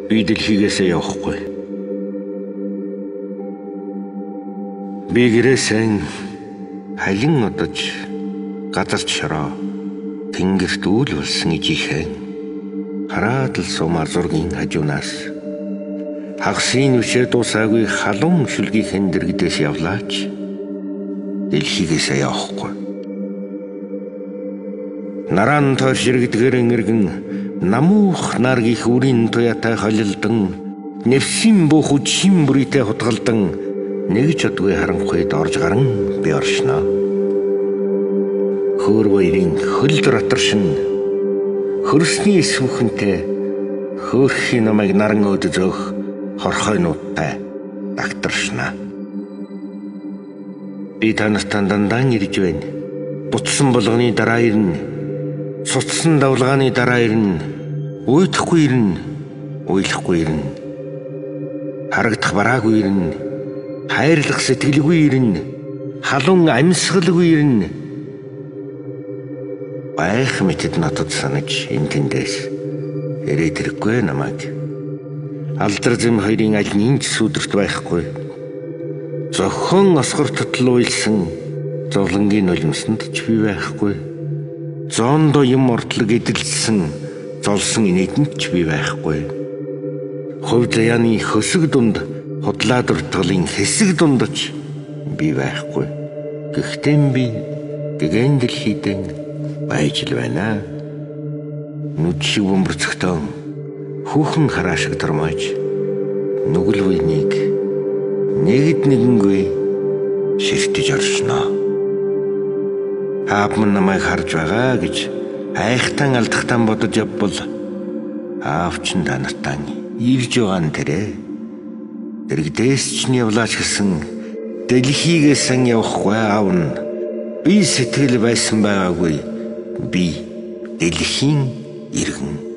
Би дэлхийгээсээ явахгүй. Би гэрээсэн халин одож газарч шороо тэнгэрт үл болсон ижихээ хараад л сумаар зургийн хажуунаас хагасын нүшээ дуусаагүй халуун шүлгийнхэн дэргдээс явлаач дэлхийгээсээ явахгүй. Наран тоо ширэгдгэр ингэргэн намуух наргих үрийн туяатай холилдон нэвсийн буухуд шим бүрийтэй хутгалдан нэг ч удгүй харанхуйд орж гарan би оршноо. Хөөр баярын хөлд ратаршин хөрсний эсвүхэнтэй хөөрхийн намайг наран өдзөөх хорхойнуудтай дагтаршнаа. Би танартаа дандаа ирж байна. Бутсан болгоны дараа ирнэ. Цуцсан давлгааны дараа ирнэ. Уйдахгүй ирнэ. Уйлахгүй ирнэ. Харагдах бараагүй ирнэ. Хайрлах сэтгэлгүй ирнэ. Халуун амьсгалгүй ирнэ. Байх мэтэд натад санаж энтэндээс ирээд хэрэггүй намайг. Алдар зэм хоёрын аль нэг сүдэрт байхгүй. Зохион осгор тутал уйлсан зовлонгийн нулимсанд ч би байхгүй. Зоондоо юм ортлог эдэлсэн золсон инээдэнд ч би байхгүй. Хувь заяаны хөсөг дунд худлаа дуртгалын хэсэг дундч би байхгүй. Гэхдээ би гэгэн дэлхийдэн байж л байна. Нүд шиг бөмбөрцөгтөн хүүхэн хараа шиг тормойж нүгэл үенийг нэгд нэгэнгүй ширтэж оршноо. Аав минь намайг харж байгаа гэж айхтан алдахтан бодож явбал аав чинь танартаа ирж байгаа нь тэрэ. Дэрэгдээс ч нь явлаач гэсэн дэлхийгээсэн явахгүй аав нь би сэтгэл байсан байгаагүй. Би дэлхийн иргэн.